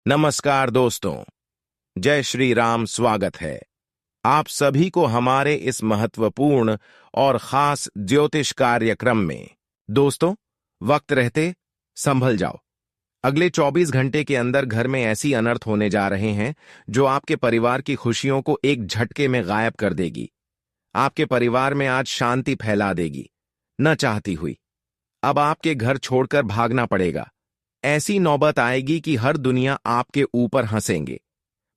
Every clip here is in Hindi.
नमस्कार दोस्तों, जय श्री राम। स्वागत है आप सभी को हमारे इस महत्वपूर्ण और खास ज्योतिष कार्यक्रम में। दोस्तों, वक्त रहते संभल जाओ। अगले 24 घंटे के अंदर घर में ऐसी अनर्थ होने जा रहे हैं जो आपके परिवार की खुशियों को एक झटके में गायब कर देगी। आपके परिवार में आज शांति फैला देगी, न चाहती हुई। अब आपके घर छोड़कर भागना पड़ेगा। ऐसी नौबत आएगी कि हर दुनिया आपके ऊपर हंसेंगे।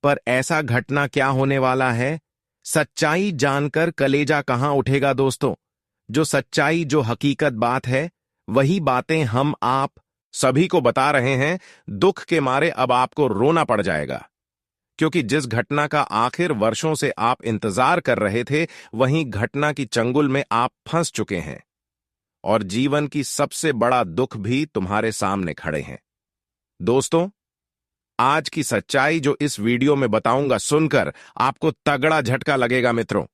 पर ऐसा घटना क्या होने वाला है, सच्चाई जानकर कलेजा कहां उठेगा दोस्तों। जो सच्चाई, जो हकीकत बात है, वही बातें हम आप सभी को बता रहे हैं। दुख के मारे अब आपको रोना पड़ जाएगा, क्योंकि जिस घटना का आखिर वर्षों से आप इंतजार कर रहे थे, वहीं घटना की चंगुल में आप फंस चुके हैं और जीवन की सबसे बड़ा दुख भी तुम्हारे सामने खड़े हैं। दोस्तों, आज की सच्चाई जो इस वीडियो में बताऊंगा, सुनकर आपको तगड़ा झटका लगेगा मित्रों।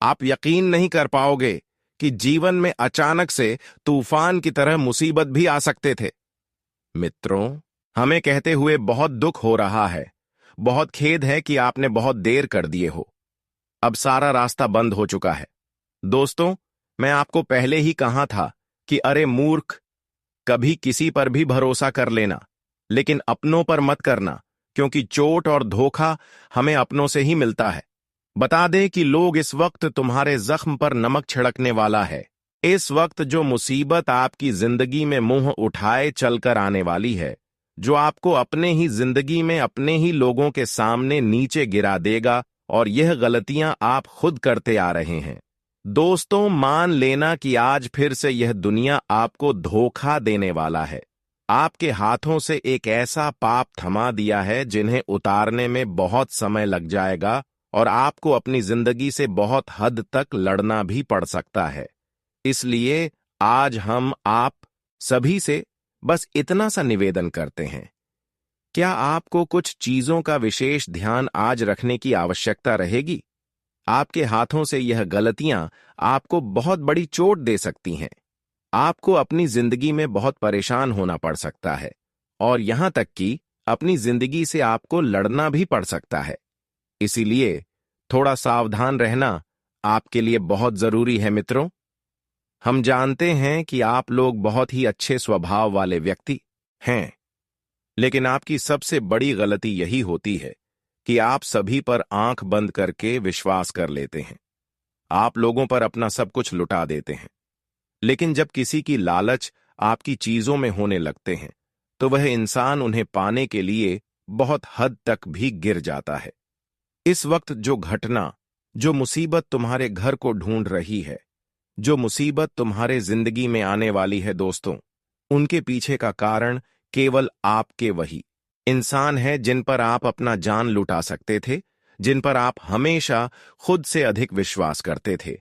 आप यकीन नहीं कर पाओगे कि जीवन में अचानक से तूफान की तरह मुसीबत भी आ सकते थे। मित्रों, हमें कहते हुए बहुत दुख हो रहा है। बहुत खेद है कि आपने बहुत देर कर दिए हो। अब सारा रास्ता बंद हो चुका है। दोस्तों, मैं आपको पहले ही कहा था कि अरे मूर्ख, कभी किसी पर भी भरोसा कर लेना, लेकिन अपनों पर मत करना, क्योंकि चोट और धोखा हमें अपनों से ही मिलता है। बता दें कि लोग इस वक्त तुम्हारे जख्म पर नमक छिड़कने वाला है। इस वक्त जो मुसीबत आपकी जिंदगी में मुंह उठाए चलकर आने वाली है, जो आपको अपने ही जिंदगी में अपने ही लोगों के सामने नीचे गिरा देगा, और यह गलतियां आप खुद करते आ रहे हैं। दोस्तों, मान लेना कि आज फिर से यह दुनिया आपको धोखा देने वाला है। आपके हाथों से एक ऐसा पाप थमा दिया है जिन्हें उतारने में बहुत समय लग जाएगा, और आपको अपनी जिंदगी से बहुत हद तक लड़ना भी पड़ सकता है। इसलिए आज हम आप सभी से बस इतना सा निवेदन करते हैं। क्या आपको कुछ चीजों का विशेष ध्यान आज रखने की आवश्यकता रहेगी? आपके हाथों से यह गलतियां आपको बहुत बड़ी चोट दे सकती हैं। आपको अपनी जिंदगी में बहुत परेशान होना पड़ सकता है, और यहां तक कि अपनी जिंदगी से आपको लड़ना भी पड़ सकता है। इसीलिए थोड़ा सावधान रहना आपके लिए बहुत जरूरी है मित्रों। हम जानते हैं कि आप लोग बहुत ही अच्छे स्वभाव वाले व्यक्ति हैं, लेकिन आपकी सबसे बड़ी गलती यही होती है कि आप सभी पर आंख बंद करके विश्वास कर लेते हैं। आप लोगों पर अपना सब कुछ लुटा देते हैं, लेकिन जब किसी की लालच आपकी चीजों में होने लगते हैं, तो वह इंसान उन्हें पाने के लिए बहुत हद तक भी गिर जाता है। इस वक्त जो घटना, जो मुसीबत तुम्हारे घर को ढूंढ रही है, जो मुसीबत तुम्हारे जिंदगी में आने वाली है दोस्तों, उनके पीछे का कारण केवल आपके वही इंसान है जिन पर आप अपना जान लुटा सकते थे, जिन पर आप हमेशा खुद से अधिक विश्वास करते थे।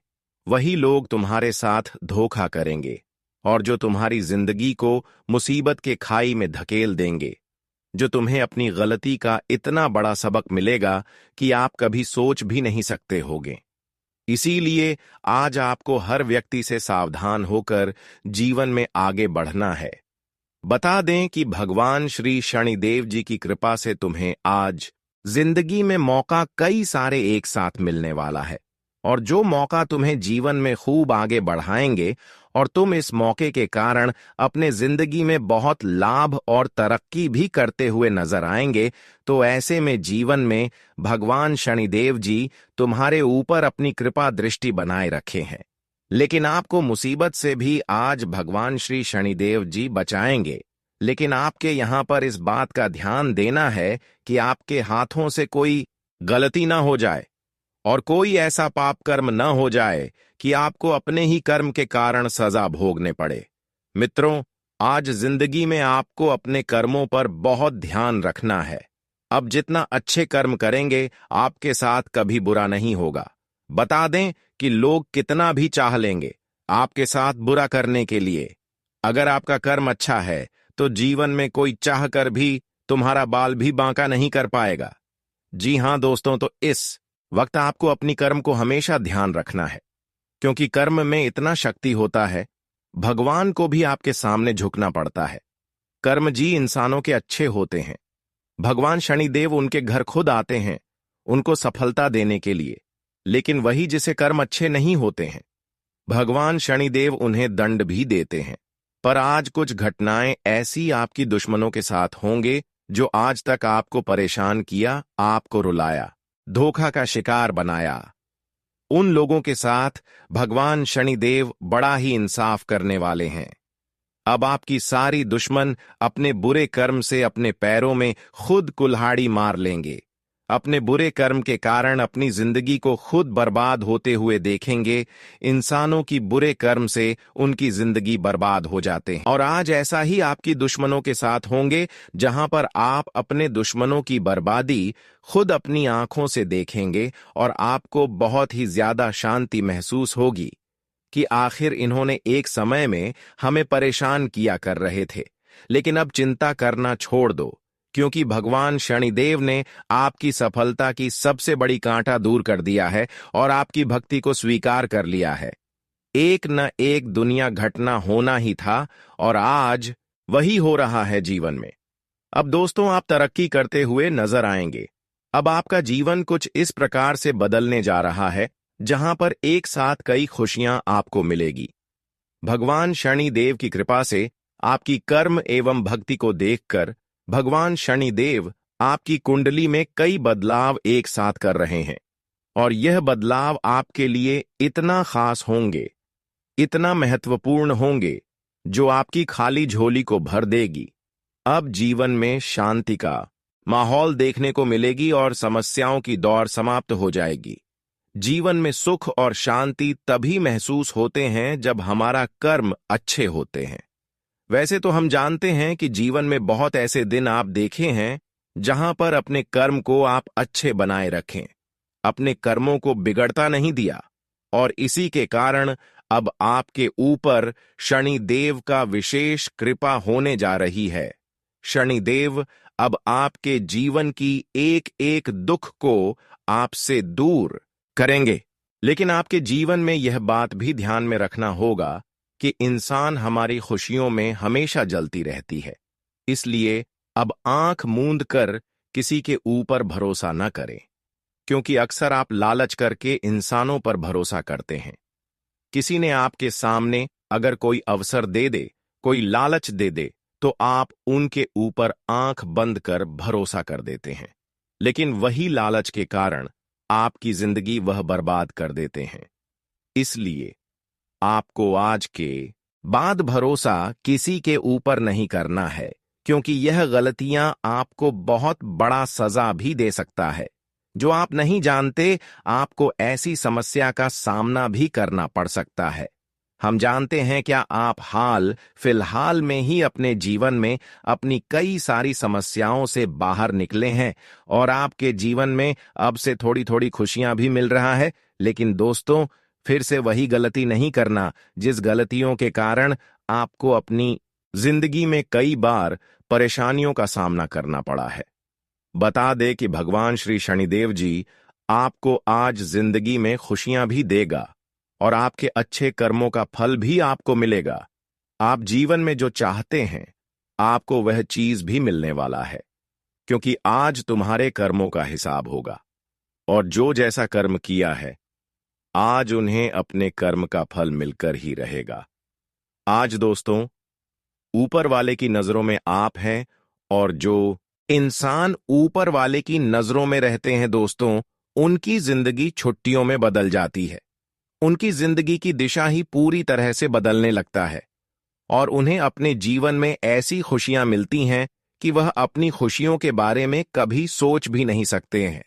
वही लोग तुम्हारे साथ धोखा करेंगे, और जो तुम्हारी जिंदगी को मुसीबत के खाई में धकेल देंगे, जो तुम्हें अपनी गलती का इतना बड़ा सबक मिलेगा कि आप कभी सोच भी नहीं सकते होगे। इसीलिए आज आपको हर व्यक्ति से सावधान होकर जीवन में आगे बढ़ना है। बता दें कि भगवान श्री शनिदेव जी की कृपा से तुम्हें आज जिंदगी में मौका कई सारे एक साथ मिलने वाला है, और जो मौका तुम्हें जीवन में खूब आगे बढ़ाएंगे, और तुम इस मौके के कारण अपने जिंदगी में बहुत लाभ और तरक्की भी करते हुए नजर आएंगे। तो ऐसे में जीवन में भगवान शनिदेव जी तुम्हारे ऊपर अपनी कृपा दृष्टि बनाए रखे हैं। लेकिन आपको मुसीबत से भी आज भगवान श्री शनिदेव जी बचाएंगे। लेकिन आपके यहां पर इस बात का ध्यान देना है कि आपके हाथों से कोई गलती ना हो जाए, और कोई ऐसा पाप कर्म न हो जाए कि आपको अपने ही कर्म के कारण सजा भोगने पड़े। मित्रों, आज जिंदगी में आपको अपने कर्मों पर बहुत ध्यान रखना है। अब जितना अच्छे कर्म करेंगे, आपके साथ कभी बुरा नहीं होगा। बता दें कि लोग कितना भी चाह लेंगे आपके साथ बुरा करने के लिए, अगर आपका कर्म अच्छा है तो जीवन में कोई चाह कर भी तुम्हारा बाल भी बांका नहीं कर पाएगा। जी हां दोस्तों, तो इस वक्त आपको अपनी कर्म को हमेशा ध्यान रखना है, क्योंकि कर्म में इतना शक्ति होता है, भगवान को भी आपके सामने झुकना पड़ता है। कर्म जी इंसानों के अच्छे होते हैं, भगवान शनिदेव उनके घर खुद आते हैं उनको सफलता देने के लिए, लेकिन वही जिसे कर्म अच्छे नहीं होते हैं, भगवान शनिदेव उन्हें दंड भी देते हैं। पर आज कुछ घटनाएं ऐसी आपकी दुश्मनों के साथ होंगे जो आज तक आपको परेशान किया, आपको रुलाया, धोखा का शिकार बनाया। उन लोगों के साथ भगवान शनिदेव बड़ा ही इंसाफ करने वाले हैं। अब आपकी सारी दुश्मन अपने बुरे कर्म से अपने पैरों में खुद कुल्हाड़ी मार लेंगे। अपने बुरे कर्म के कारण अपनी जिंदगी को खुद बर्बाद होते हुए देखेंगे। इंसानों की बुरे कर्म से उनकी जिंदगी बर्बाद हो जाते हैं, और आज ऐसा ही आपकी दुश्मनों के साथ होंगे, जहां पर आप अपने दुश्मनों की बर्बादी खुद अपनी आंखों से देखेंगे और आपको बहुत ही ज्यादा शांति महसूस होगी कि आखिर इन्होंने एक समय में हमें परेशान किया कर रहे थे, लेकिन अब चिंता करना छोड़ दो, क्योंकि भगवान शनिदेव ने आपकी सफलता की सबसे बड़ी कांटा दूर कर दिया है और आपकी भक्ति को स्वीकार कर लिया है। एक न एक दुनिया घटना होना ही था और आज वही हो रहा है जीवन में। अब दोस्तों, आप तरक्की करते हुए नजर आएंगे। अब आपका जीवन कुछ इस प्रकार से बदलने जा रहा है जहां पर एक साथ कई खुशियां आपको मिलेगी। भगवान शनिदेव की कृपा से आपकी कर्म एवं भक्ति को देखकर भगवान शनिदेव आपकी कुंडली में कई बदलाव एक साथ कर रहे हैं, और यह बदलाव आपके लिए इतना खास होंगे, इतना महत्वपूर्ण होंगे, जो आपकी खाली झोली को भर देगी। अब जीवन में शांति का माहौल देखने को मिलेगी और समस्याओं की दौर समाप्त हो जाएगी। जीवन में सुख और शांति तभी महसूस होते हैं जब हमारा कर्म अच्छे होते हैं। वैसे तो हम जानते हैं कि जीवन में बहुत ऐसे दिन आप देखे हैं जहां पर अपने कर्म को आप अच्छे बनाए रखें, अपने कर्मों को बिगड़ता नहीं दिया, और इसी के कारण अब आपके ऊपर शनिदेव का विशेष कृपा होने जा रही है। शनिदेव अब आपके जीवन की एक एक दुख को आपसे दूर करेंगे। लेकिन आपके जीवन में यह बात भी ध्यान में रखना होगा कि इंसान हमारी खुशियों में हमेशा जलती रहती है, इसलिए अब आंख मूंद कर किसी के ऊपर भरोसा न करें, क्योंकि अक्सर आप लालच करके इंसानों पर भरोसा करते हैं। किसी ने आपके सामने अगर कोई अवसर दे दे, कोई लालच दे दे, तो आप उनके ऊपर आंख बंद कर भरोसा कर देते हैं, लेकिन वही लालच के कारण आपकी जिंदगी वह बर्बाद कर देते हैं। इसलिए आपको आज के बाद भरोसा किसी के ऊपर नहीं करना है, क्योंकि यह गलतियां आपको बहुत बड़ा सजा भी दे सकता है। जो आप नहीं जानते, आपको ऐसी समस्या का सामना भी करना पड़ सकता है। हम जानते हैं क्या आप हाल फिलहाल में ही अपने जीवन में अपनी कई सारी समस्याओं से बाहर निकले हैं और आपके जीवन में अब से थोड़ी थोड़ी खुशियां भी मिल रहा है। लेकिन दोस्तों, फिर से वही गलती नहीं करना जिस गलतियों के कारण आपको अपनी जिंदगी में कई बार परेशानियों का सामना करना पड़ा है। बता दे कि भगवान श्री शनिदेव जी आपको आज जिंदगी में खुशियां भी देगा और आपके अच्छे कर्मों का फल भी आपको मिलेगा। आप जीवन में जो चाहते हैं, आपको वह चीज भी मिलने वाला है, क्योंकि आज तुम्हारे कर्मों का हिसाब होगा, और जो जैसा कर्म किया है आज उन्हें अपने कर्म का फल मिलकर ही रहेगा। आज दोस्तों, ऊपर वाले की नजरों में आप हैं, और जो इंसान ऊपर वाले की नजरों में रहते हैं दोस्तों, उनकी जिंदगी छुट्टियों में बदल जाती है। उनकी जिंदगी की दिशा ही पूरी तरह से बदलने लगता है, और उन्हें अपने जीवन में ऐसी खुशियां मिलती हैं कि वह अपनी खुशियों के बारे में कभी सोच भी नहीं सकते हैं।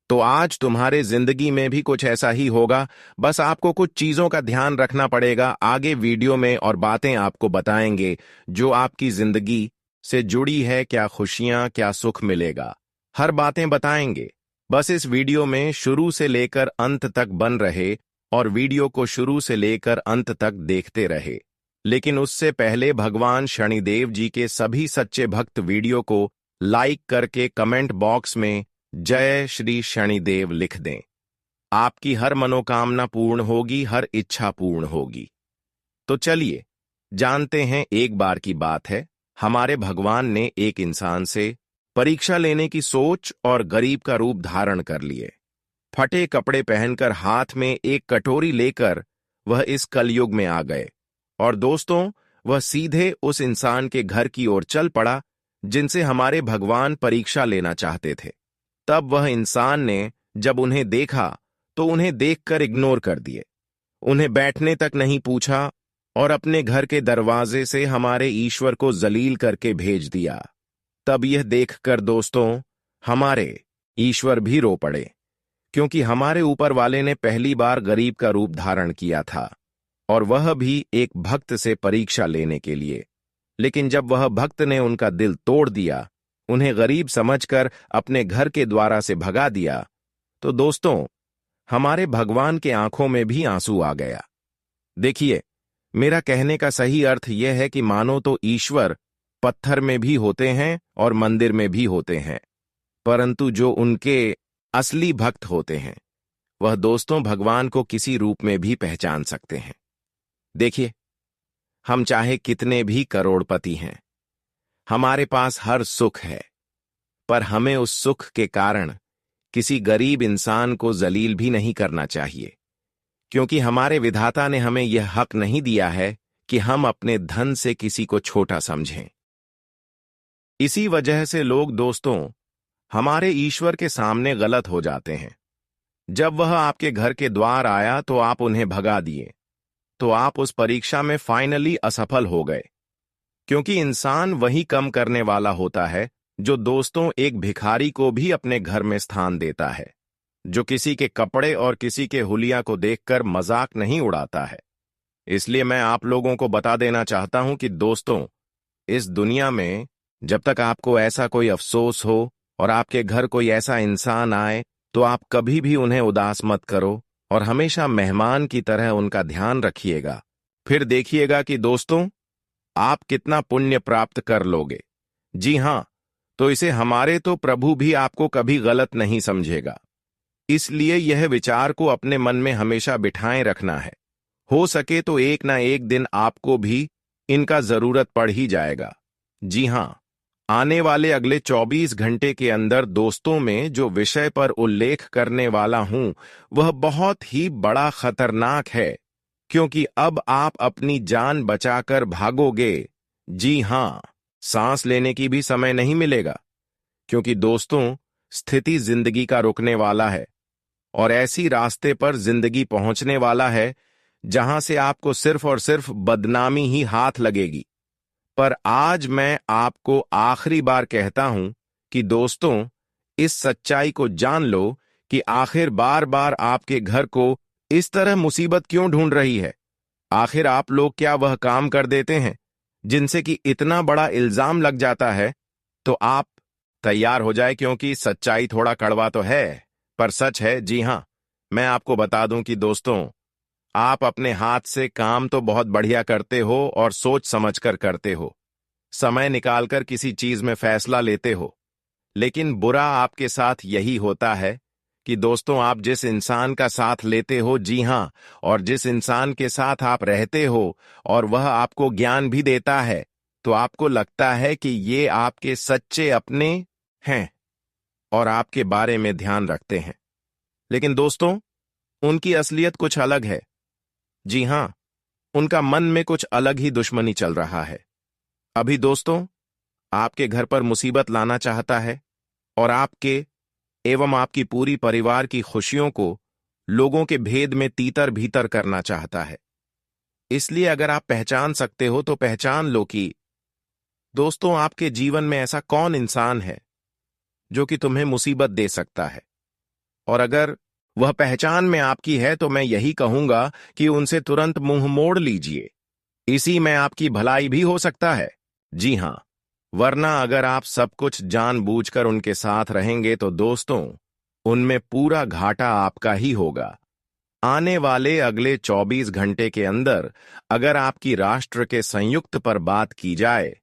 तो आज तुम्हारे जिंदगी में भी कुछ ऐसा ही होगा, बस आपको कुछ चीजों का ध्यान रखना पड़ेगा। आगे वीडियो में और बातें आपको बताएंगे जो आपकी जिंदगी से जुड़ी है, क्या खुशियां, क्या सुख मिलेगा, हर बातें बताएंगे। बस इस वीडियो में शुरू से लेकर अंत तक बन रहे और वीडियो को शुरू से लेकर अंत तक देखते रहे। लेकिन उससे पहले भगवान शनिदेव जी के सभी सच्चे भक्त वीडियो को लाइक करके कमेंट बॉक्स में जय श्री शनिदेव लिख दें। आपकी हर मनोकामना पूर्ण होगी, हर इच्छा पूर्ण होगी। तो चलिए जानते हैं। एक बार की बात है, हमारे भगवान ने एक इंसान से परीक्षा लेने की सोच और गरीब का रूप धारण कर लिए। फटे कपड़े पहनकर हाथ में एक कटोरी लेकर वह इस कलयुग में आ गए। और दोस्तों, वह सीधे उस इंसान के घर की ओर चल पड़ा जिनसे हमारे भगवान परीक्षा लेना चाहते थे। तब वह इंसान ने जब उन्हें देखा तो उन्हें देखकर इग्नोर कर दिए, उन्हें बैठने तक नहीं पूछा और अपने घर के दरवाजे से हमारे ईश्वर को जलील करके भेज दिया। तब यह देखकर दोस्तों, हमारे ईश्वर भी रो पड़े, क्योंकि हमारे ऊपर वाले ने पहली बार गरीब का रूप धारण किया था, और वह भी एक भक्त से परीक्षा लेने के लिए। लेकिन जब वह भक्त ने उनका दिल तोड़ दिया, उन्हें गरीब समझकर अपने घर के द्वारा से भगा दिया, तो दोस्तों, हमारे भगवान के आंखों में भी आंसू आ गया। देखिए, मेरा कहने का सही अर्थ यह है कि मानो तो ईश्वर पत्थर में भी होते हैं और मंदिर में भी होते हैं, परंतु जो उनके असली भक्त होते हैं वह दोस्तों भगवान को किसी रूप में भी पहचान सकते हैं। देखिए, हम चाहे कितने भी करोड़पति हैं, हमारे पास हर सुख है, पर हमें उस सुख के कारण किसी गरीब इंसान को जलील भी नहीं करना चाहिए, क्योंकि हमारे विधाता ने हमें यह हक नहीं दिया है कि हम अपने धन से किसी को छोटा समझें। इसी वजह से लोग दोस्तों हमारे ईश्वर के सामने गलत हो जाते हैं। जब वह आपके घर के द्वार आया तो आप उन्हें भगा दिए, तो आप उस परीक्षा में फाइनली असफल हो गए, क्योंकि इंसान वही कम करने वाला होता है जो दोस्तों एक भिखारी को भी अपने घर में स्थान देता है, जो किसी के कपड़े और किसी के हुलिया को देखकर मजाक नहीं उड़ाता है। इसलिए मैं आप लोगों को बता देना चाहता हूं कि दोस्तों, इस दुनिया में जब तक आपको ऐसा कोई अफसोस हो और आपके घर कोई ऐसा इंसान आए तो आप कभी भी उन्हें उदास मत करो और हमेशा मेहमान की तरह उनका ध्यान रखिएगा। फिर देखिएगा कि दोस्तों, आप कितना पुण्य प्राप्त कर लोगे। जी हां, तो इसे हमारे तो प्रभु भी आपको कभी गलत नहीं समझेगा। इसलिए यह विचार को अपने मन में हमेशा बिठाए रखना है। हो सके तो एक ना एक दिन आपको भी इनका जरूरत पड़ ही जाएगा। जी हां, आने वाले अगले 24 घंटे के अंदर दोस्तों में जो विषय पर उल्लेख करने वाला हूं वह बहुत ही बड़ा खतरनाक है, क्योंकि अब आप अपनी जान बचाकर भागोगे। जी हां, सांस लेने की भी समय नहीं मिलेगा, क्योंकि दोस्तों स्थिति जिंदगी का रुकने वाला है और ऐसी रास्ते पर जिंदगी पहुंचने वाला है जहां से आपको सिर्फ और सिर्फ बदनामी ही हाथ लगेगी। पर आज मैं आपको आखिरी बार कहता हूं कि दोस्तों, इस सच्चाई को जान लो कि आखिर बार बार आपके घर को इस तरह मुसीबत क्यों ढूंढ रही है। आखिर आप लोग क्या वह काम कर देते हैं जिनसे कि इतना बड़ा इल्जाम लग जाता है। तो आप तैयार हो जाए, क्योंकि सच्चाई थोड़ा कड़वा तो है पर सच है। जी हां, मैं आपको बता दूं कि दोस्तों, आप अपने हाथ से काम तो बहुत बढ़िया करते हो और सोच समझकर करते हो, समय निकालकर किसी चीज में फैसला लेते हो, लेकिन बुरा आपके साथ यही होता है कि दोस्तों, आप जिस इंसान का साथ लेते हो, जी हां, और जिस इंसान के साथ आप रहते हो और वह आपको ज्ञान भी देता है, तो आपको लगता है कि ये आपके सच्चे अपने हैं और आपके बारे में ध्यान रखते हैं। लेकिन दोस्तों, उनकी असलियत कुछ अलग है। जी हां, उनका मन में कुछ अलग ही दुश्मनी चल रहा है। अभी दोस्तों आपके घर पर मुसीबत लाना चाहता है और आपके एवं आपकी पूरी परिवार की खुशियों को लोगों के भेद में तीतर भीतर करना चाहता है। इसलिए अगर आप पहचान सकते हो तो पहचान लो कि दोस्तों, आपके जीवन में ऐसा कौन इंसान है जो कि तुम्हें मुसीबत दे सकता है। और अगर वह पहचान में आपकी है तो मैं यही कहूंगा कि उनसे तुरंत मुंह मोड़ लीजिए। इसी में आपकी भलाई भी हो सकता है। जी हां, वरना अगर आप सब कुछ जानबूझकर उनके साथ रहेंगे तो दोस्तों, उनमें पूरा घाटा आपका ही होगा। आने वाले अगले 24 घंटे के अंदर अगर आपकी राष्ट्र के संयुक्त पर बात की जाए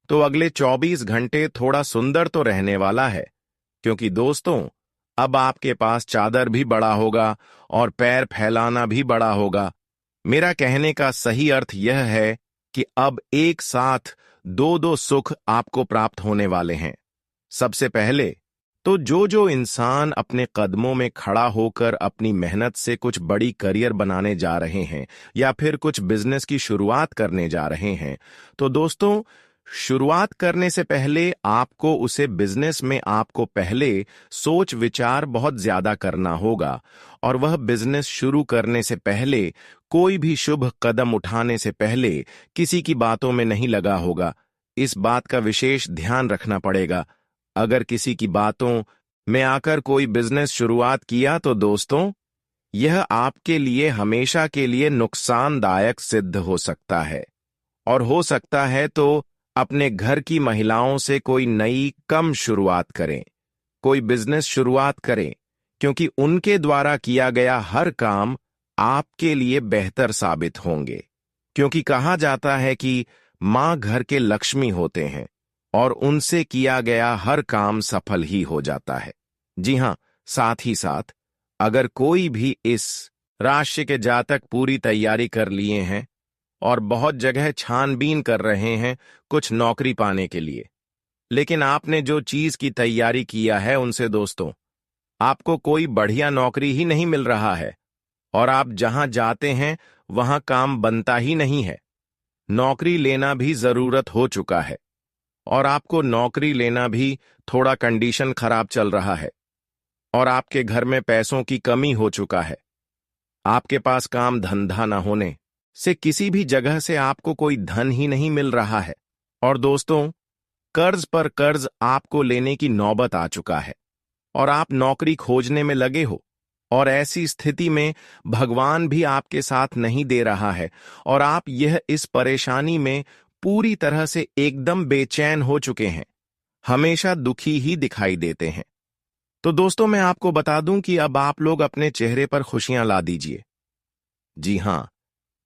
तो अगले 24 घंटे थोड़ा सुंदर तो रहने वाला है, क्योंकि दोस्तों अब आपके पास चादर भी बड़ा होगा और पैर फैलाना भी बड़ा होगा। मेरा कहने का सही अर्थ यह है कि अब एक साथ दो दो सुख आपको प्राप्त होने वाले हैं। सबसे पहले तो जो इंसान अपने कदमों में खड़ा होकर अपनी मेहनत से कुछ बड़ी करियर बनाने जा रहे हैं या फिर कुछ बिजनेस की शुरुआत करने जा रहे हैं, तो दोस्तों, शुरुआत करने से पहले आपको उसे बिजनेस में आपको पहले सोच विचार बहुत ज्यादा करना होगा। और वह बिजनेस शुरू करने से पहले, कोई भी शुभ कदम उठाने से पहले किसी की बातों में नहीं लगा होगा। इस बात का विशेष ध्यान रखना पड़ेगा। अगर किसी की बातों में आकर कोई बिजनेस शुरुआत किया तो दोस्तों, यह आपके लिए हमेशा के लिए नुकसानदायक सिद्ध हो सकता है। और हो सकता है तो अपने घर की महिलाओं से कोई नई कम शुरुआत करें, कोई बिजनेस शुरुआत करें, क्योंकि उनके द्वारा किया गया हर काम आपके लिए बेहतर साबित होंगे। क्योंकि कहा जाता है कि मां घर के लक्ष्मी होते हैं और उनसे किया गया हर काम सफल ही हो जाता है। जी हां, साथ ही साथ अगर कोई भी इस राशि के जातक पूरी तैयारी कर लिए हैं और बहुत जगह छानबीन कर रहे हैं कुछ नौकरी पाने के लिए, लेकिन आपने जो चीज की तैयारी किया है उनसे दोस्तों, आपको कोई बढ़िया नौकरी ही नहीं मिल रहा है और आप जहां जाते हैं वहां काम बनता ही नहीं है। नौकरी लेना भी जरूरत हो चुका है और आपको नौकरी लेना भी थोड़ा कंडीशन खराब चल रहा है और आपके घर में पैसों की कमी हो चुका है। आपके पास काम धंधा न होने से किसी भी जगह से आपको कोई धन ही नहीं मिल रहा है और दोस्तों, कर्ज पर कर्ज आपको लेने की नौबत आ चुका है और आप नौकरी खोजने में लगे हो और ऐसी स्थिति में भगवान भी आपके साथ नहीं दे रहा है और आप यह इस परेशानी में पूरी तरह से एकदम बेचैन हो चुके हैं, हमेशा दुखी ही दिखाई देते हैं। तो दोस्तों, मैं आपको बता दूं कि अब आप लोग अपने चेहरे पर खुशियां ला दीजिए। जी हां,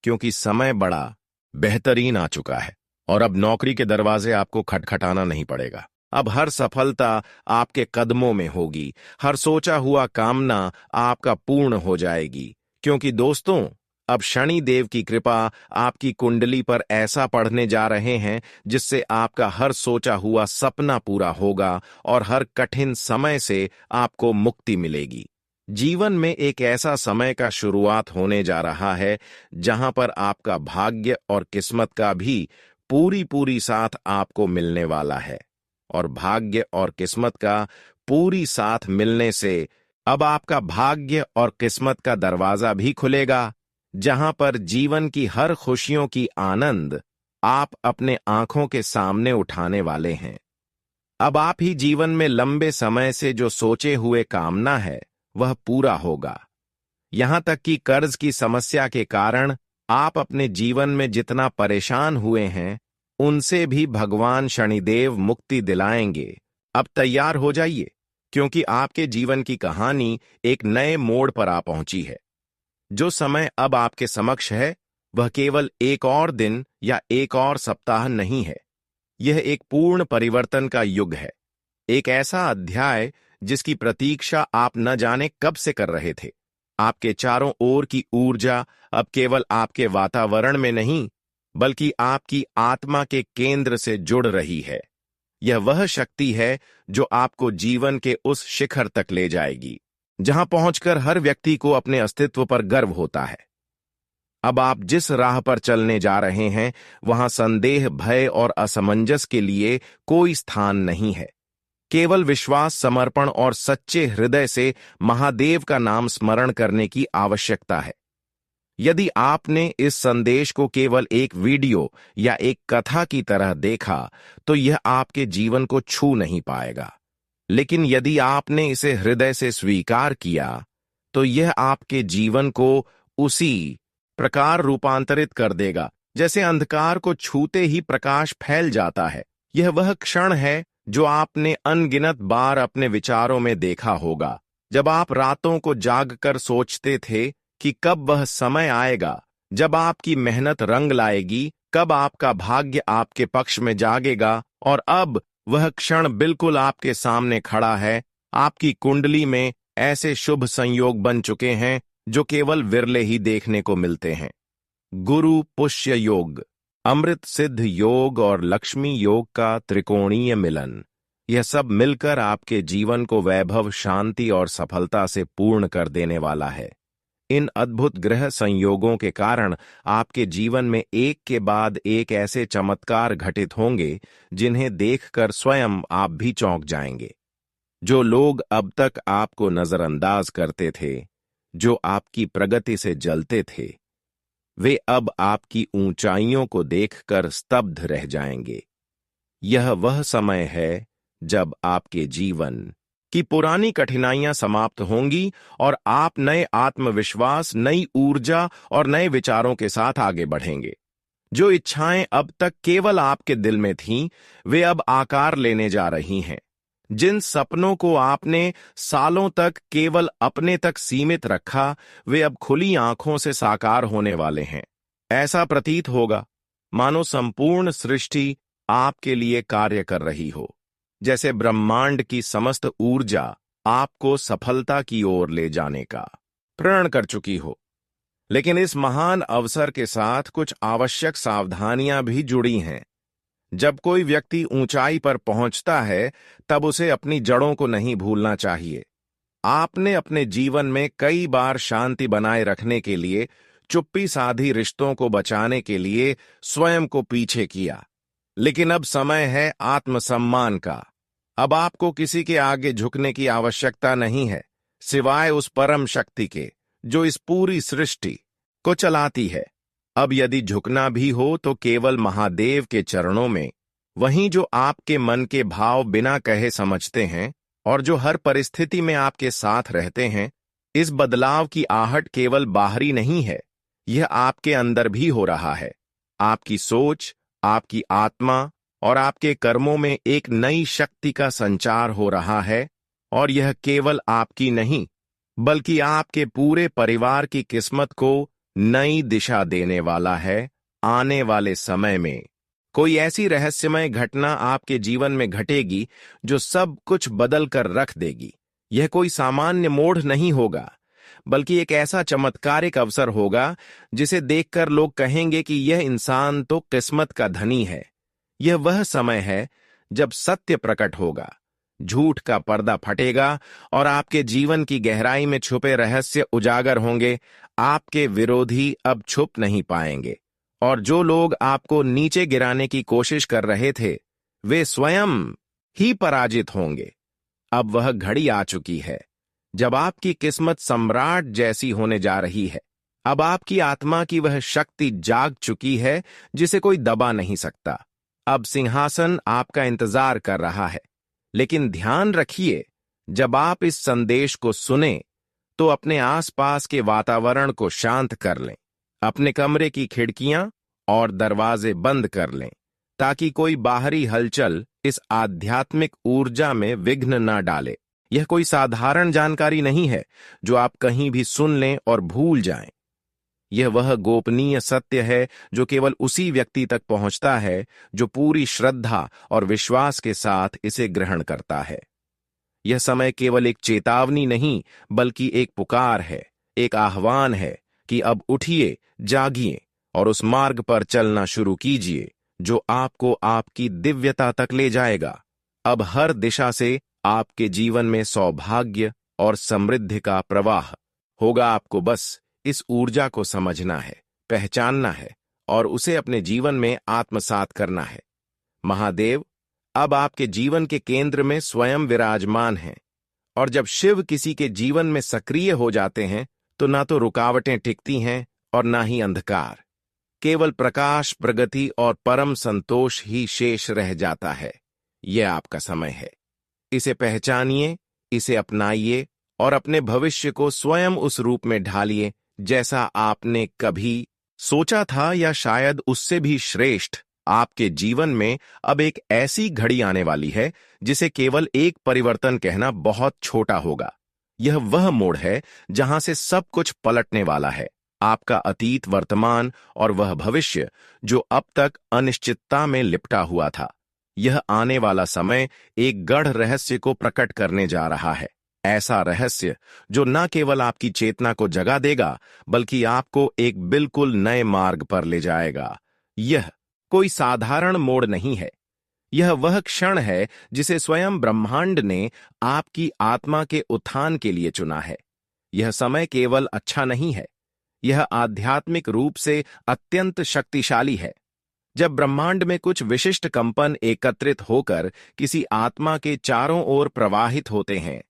क्योंकि समय बड़ा बेहतरीन आ चुका है और अब नौकरी के दरवाजे आपको खटखटाना नहीं पड़ेगा। अब हर सफलता आपके कदमों में होगी, हर सोचा हुआ कामना आपका पूर्ण हो जाएगी। क्योंकि दोस्तों, अब शनि देव की कृपा आपकी कुंडली पर ऐसा पढ़ने जा रहे हैं जिससे आपका हर सोचा हुआ सपना पूरा होगा और हर कठिन समय से आपको मुक्ति मिलेगी। जीवन में एक ऐसा समय का शुरुआत होने जा रहा है जहां पर आपका भाग्य और किस्मत का भी पूरी साथ आपको मिलने वाला है। और भाग्य और किस्मत का पूरी साथ मिलने से अब आपका भाग्य और किस्मत का दरवाजा भी खुलेगा, जहां पर जीवन की हर खुशियों की आनंद आप अपने आंखों के सामने उठाने वाले हैं। अब आप ही जीवन में लंबे समय से जो सोचे हुए कामना है वह पूरा होगा। यहां तक कि कर्ज की समस्या के कारण आप अपने जीवन में जितना परेशान हुए हैं उनसे भी भगवान शनिदेव मुक्ति दिलाएंगे। अब तैयार हो जाइए, क्योंकि आपके जीवन की कहानी एक नए मोड़ पर आ पहुंची है। जो समय अब आपके समक्ष है वह केवल एक और दिन या एक और सप्ताह नहीं है। यह एक पूर्ण परिवर्तन का युग है, एक ऐसा अध्याय जिसकी प्रतीक्षा आप न जाने कब से कर रहे थे। आपके चारों ओर की ऊर्जा अब केवल आपके वातावरण में नहीं, बल्कि आपकी आत्मा के केंद्र से जुड़ रही है। यह वह शक्ति है जो आपको जीवन के उस शिखर तक ले जाएगी जहां पहुंचकर हर व्यक्ति को अपने अस्तित्व पर गर्व होता है। अब आप जिस राह पर चलने जा रहे हैं वहां संदेह, भय और असमंजस के लिए कोई स्थान नहीं है। केवल विश्वास, समर्पण और सच्चे हृदय से महादेव का नाम स्मरण करने की आवश्यकता है। यदि आपने इस संदेश को केवल एक वीडियो या एक कथा की तरह देखा तो यह आपके जीवन को छू नहीं पाएगा, लेकिन यदि आपने इसे हृदय से स्वीकार किया तो यह आपके जीवन को उसी प्रकार रूपांतरित कर देगा जैसे अंधकार को छूते ही प्रकाश फैल जाता है। यह वह क्षण है जो आपने अनगिनत बार अपने विचारों में देखा होगा, जब आप रातों को जागकर सोचते थे कि कब वह समय आएगा जब आपकी मेहनत रंग लाएगी, कब आपका भाग्य आपके पक्ष में जागेगा। और अब वह क्षण बिल्कुल आपके सामने खड़ा है। आपकी कुंडली में ऐसे शुभ संयोग बन चुके हैं जो केवल विरले ही देखने को मिलते हैं। गुरु पुष्य योग, अमृत सिद्ध योग और लक्ष्मी योग का त्रिकोणीय मिलन, यह सब मिलकर आपके जीवन को वैभव, शांति और सफलता से पूर्ण कर देने वाला है। इन अद्भुत ग्रह संयोगों के कारण आपके जीवन में एक के बाद एक ऐसे चमत्कार घटित होंगे जिन्हें देखकर स्वयं आप भी चौंक जाएंगे। जो लोग अब तक आपको नजरअंदाज करते थे, जो आपकी प्रगति से जलते थे, वे अब आपकी ऊंचाइयों को देखकर स्तब्ध रह जाएंगे। यह वह समय है जब आपके जीवन की पुरानी कठिनाइयां समाप्त होंगी और आप नए आत्मविश्वास, नई ऊर्जा और नए विचारों के साथ आगे बढ़ेंगे। जो इच्छाएं अब तक केवल आपके दिल में थीं, वे अब आकार लेने जा रही हैं। जिन सपनों को आपने सालों तक केवल अपने तक सीमित रखा, वे अब खुली आंखों से साकार होने वाले हैं। ऐसा प्रतीत होगा मानो संपूर्ण सृष्टि आपके लिए कार्य कर रही हो, जैसे ब्रह्मांड की समस्त ऊर्जा आपको सफलता की ओर ले जाने का प्रण कर चुकी हो। लेकिन इस महान अवसर के साथ कुछ आवश्यक सावधानियां भी जुड़ी हैं। जब कोई व्यक्ति ऊंचाई पर पहुंचता है, तब उसे अपनी जड़ों को नहीं भूलना चाहिए। आपने अपने जीवन में कई बार शांति बनाए रखने के लिए, चुप्पी साधी रिश्तों को बचाने के लिए स्वयं को पीछे किया, लेकिन अब समय है आत्मसम्मान का। अब आपको किसी के आगे झुकने की आवश्यकता नहीं है, सिवाय उस परम शक्ति के जो इस पूरी सृष्टि को चलाती है। अब यदि झुकना भी हो तो केवल महादेव के चरणों में, वहीं जो आपके मन के भाव बिना कहे समझते हैं और जो हर परिस्थिति में आपके साथ रहते हैं। इस बदलाव की आहट केवल बाहरी नहीं है, यह आपके अंदर भी हो रहा है। आपकी सोच, आपकी आत्मा और आपके कर्मों में एक नई शक्ति का संचार हो रहा है, और यह केवल आपकी नहीं, बल्कि आपके पूरे परिवार की किस्मत को नई दिशा देने वाला है। आने वाले समय में कोई ऐसी रहस्यमय घटना आपके जीवन में घटेगी जो सब कुछ बदल कर रख देगी। यह कोई सामान्य मोड़ नहीं होगा, बल्कि एक ऐसा चमत्कारिक अवसर होगा जिसे देखकर लोग कहेंगे कि यह इंसान तो किस्मत का धनी है। यह वह समय है जब सत्य प्रकट होगा, झूठ का पर्दा फटेगा और आपके जीवन की गहराई में छुपे रहस्य उजागर होंगे। आपके विरोधी अब छुप नहीं पाएंगे, और जो लोग आपको नीचे गिराने की कोशिश कर रहे थे, वे स्वयं ही पराजित होंगे। अब वह घड़ी आ चुकी है जब आपकी किस्मत सम्राट जैसी होने जा रही है। अब आपकी आत्मा की वह शक्ति जाग चुकी है जिसे कोई दबा नहीं सकता। अब सिंहासन आपका इंतजार कर रहा है। लेकिन ध्यान रखिए, जब आप इस संदेश को सुने तो अपने आसपास के वातावरण को शांत कर लें। अपने कमरे की खिड़कियां और दरवाजे बंद कर लें, ताकि कोई बाहरी हलचल इस आध्यात्मिक ऊर्जा में विघ्न न डाले। यह कोई साधारण जानकारी नहीं है जो आप कहीं भी सुन लें और भूल जाएं। यह वह गोपनीय सत्य है जो केवल उसी व्यक्ति तक पहुंचता है जो पूरी श्रद्धा और विश्वास के साथ इसे ग्रहण करता है। यह समय केवल एक चेतावनी नहीं, बल्कि एक पुकार है, एक आह्वान है कि अब उठिए, जागिए और उस मार्ग पर चलना शुरू कीजिए जो आपको आपकी दिव्यता तक ले जाएगा। अब हर दिशा से आपके जीवन में सौभाग्य और समृद्धि का प्रवाह होगा। आपको बस इस ऊर्जा को समझना है, पहचानना है और उसे अपने जीवन में आत्मसात करना है। महादेव अब आपके जीवन के केंद्र में स्वयं विराजमान हैं, और जब शिव किसी के जीवन में सक्रिय हो जाते हैं तो ना तो रुकावटें टिकती हैं और ना ही अंधकार। केवल प्रकाश, प्रगति और परम संतोष ही शेष रह जाता है। यह आपका समय है। इसे पहचानिए, इसे अपनाइए और अपने भविष्य को स्वयं उस रूप में ढालिए जैसा आपने कभी सोचा था, या शायद उससे भी श्रेष्ठ। आपके जीवन में अब एक ऐसी घड़ी आने वाली है जिसे केवल एक परिवर्तन कहना बहुत छोटा होगा। यह वह मोड़ है जहां से सब कुछ पलटने वाला है। आपका अतीत, वर्तमान और वह भविष्य जो अब तक अनिश्चितता में लिपटा हुआ था। यह आने वाला समय एक गढ़ रहस्य को प्रकट करने जा रहा है। ऐसा रहस्य जो न केवल आपकी चेतना को जगा देगा, बल्कि आपको एक बिल्कुल नए मार्ग पर ले जाएगा। यह कोई साधारण मोड़ नहीं है, यह वह क्षण है जिसे स्वयं ब्रह्मांड ने आपकी आत्मा के उत्थान के लिए चुना है। यह समय केवल अच्छा नहीं है, यह आध्यात्मिक रूप से अत्यंत शक्तिशाली है। जब ब्रह्मांड में कुछ विशिष्ट कंपन एकत्रित होकर किसी आत्मा के चारों ओर प्रवाहित होते हैं,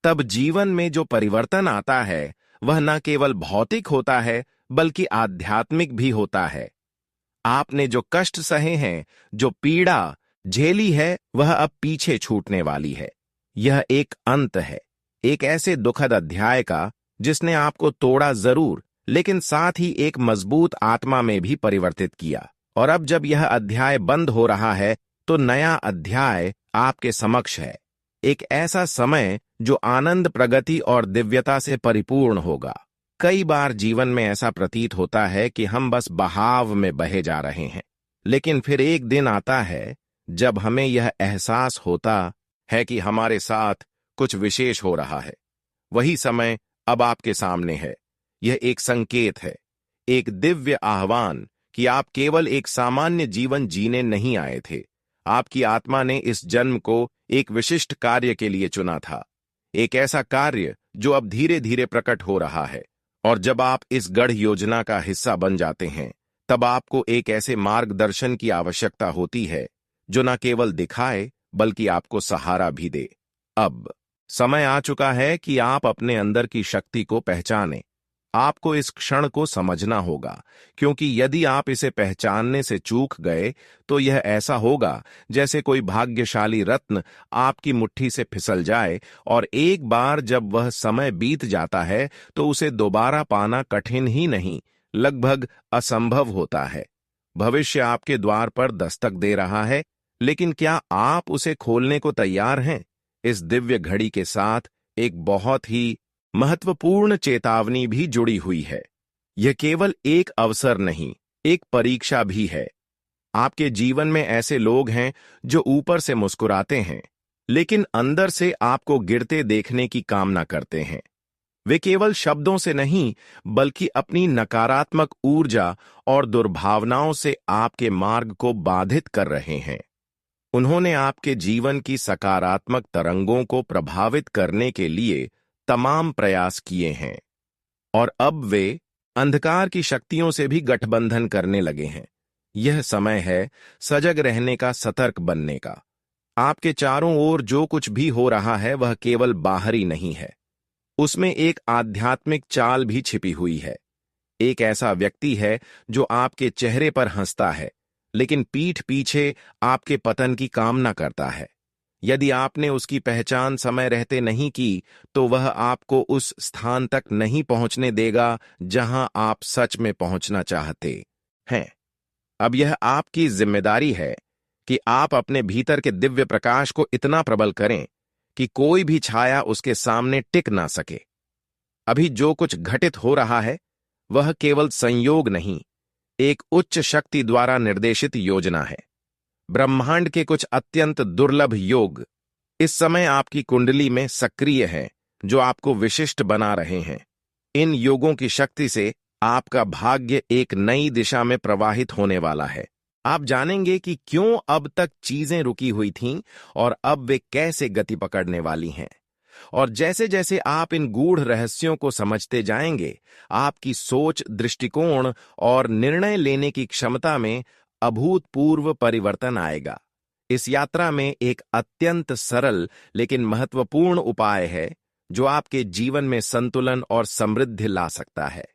तब जीवन में जो परिवर्तन आता है वह न केवल भौतिक होता है बल्कि आध्यात्मिक भी होता है। आपने जो कष्ट सहे हैं, जो पीड़ा झेली है, वह अब पीछे छूटने वाली है। यह एक अंत है, एक ऐसे दुखद अध्याय का जिसने आपको तोड़ा जरूर, लेकिन साथ ही एक मजबूत आत्मा में भी परिवर्तित किया। और अब जब यह अध्याय बंद हो रहा है तो नया अध्याय आपके समक्ष है। एक ऐसा समय जो आनंद, प्रगति और दिव्यता से परिपूर्ण होगा। कई बार जीवन में ऐसा प्रतीत होता है कि हम बस बहाव में बहे जा रहे हैं, लेकिन फिर एक दिन आता है जब हमें यह एहसास होता है कि हमारे साथ कुछ विशेष हो रहा है। वही समय अब आपके सामने है। यह एक संकेत है, एक दिव्य आह्वान कि आप केवल एक सामान्य जीवन जीने नहीं आए थे। आपकी आत्मा ने इस जन्म को एक विशिष्ट कार्य के लिए चुना था, एक ऐसा कार्य जो अब धीरे धीरे प्रकट हो रहा है। और जब आप इस गढ़ योजना का हिस्सा बन जाते हैं, तब आपको एक ऐसे मार्गदर्शन की आवश्यकता होती है जो न केवल दिखाए बल्कि आपको सहारा भी दे। अब समय आ चुका है कि आप अपने अंदर की शक्ति को पहचानें। आपको इस क्षण को समझना होगा, क्योंकि यदि आप इसे पहचानने से चूक गए तो यह ऐसा होगा जैसे कोई भाग्यशाली रत्न आपकी मुट्ठी से फिसल जाए और एक बार जब वह समय बीत जाता है तो उसे दोबारा पाना कठिन ही नहीं, लगभग असंभव होता है। भविष्य आपके द्वार पर दस्तक दे रहा है, लेकिन क्या आप उसे खोलने को तैयार हैं? इस दिव्य घड़ी के साथ एक बहुत ही महत्वपूर्ण चेतावनी भी जुड़ी हुई है। यह केवल एक अवसर नहीं, एक परीक्षा भी है। आपके जीवन में ऐसे लोग हैं जो ऊपर से मुस्कुराते हैं, लेकिन अंदर से आपको गिरते देखने की कामना करते हैं। वे केवल शब्दों से नहीं, बल्कि अपनी नकारात्मक ऊर्जा और दुर्भावनाओं से आपके मार्ग को बाधित कर रहे हैं। उन्होंने आपके जीवन की सकारात्मक तरंगों को प्रभावित करने के लिए तमाम प्रयास किए हैं, और अब वे अंधकार की शक्तियों से भी गठबंधन करने लगे हैं। यह समय है सजग रहने का, सतर्क बनने का। आपके चारों ओर जो कुछ भी हो रहा है वह केवल बाहरी नहीं है, उसमें एक आध्यात्मिक चाल भी छिपी हुई है। एक ऐसा व्यक्ति है जो आपके चेहरे पर हंसता है, लेकिन पीठ पीछे आपके पतन की कामना करता है। यदि आपने उसकी पहचान समय रहते नहीं की, तो वह आपको उस स्थान तक नहीं पहुंचने देगा जहां आप सच में पहुंचना चाहते हैं। अब यह आपकी जिम्मेदारी है कि आप अपने भीतर के दिव्य प्रकाश को इतना प्रबल करें कि कोई भी छाया उसके सामने टिक ना सके। अभी जो कुछ घटित हो रहा है वह केवल संयोग नहीं, एक उच्च शक्ति द्वारा निर्देशित योजना है। ब्रह्मांड के कुछ अत्यंत दुर्लभ योग इस समय आपकी कुंडली में सक्रिय हैं, जो आपको विशिष्ट बना रहे हैं। इन योगों की शक्ति से आपका भाग्य एक नई दिशा में प्रवाहित होने वाला है। आप जानेंगे कि क्यों अब तक चीजें रुकी हुई थीं और अब वे कैसे गति पकड़ने वाली हैं। और जैसे जैसे आप इन गूढ़ रहस्यों को समझते जाएंगे, आपकी सोच, दृष्टिकोण और निर्णय लेने की क्षमता में अभूतपूर्व परिवर्तन आएगा। इस यात्रा में एक अत्यंत सरल लेकिन महत्वपूर्ण उपाय है जो आपके जीवन में संतुलन और समृद्धि ला सकता है।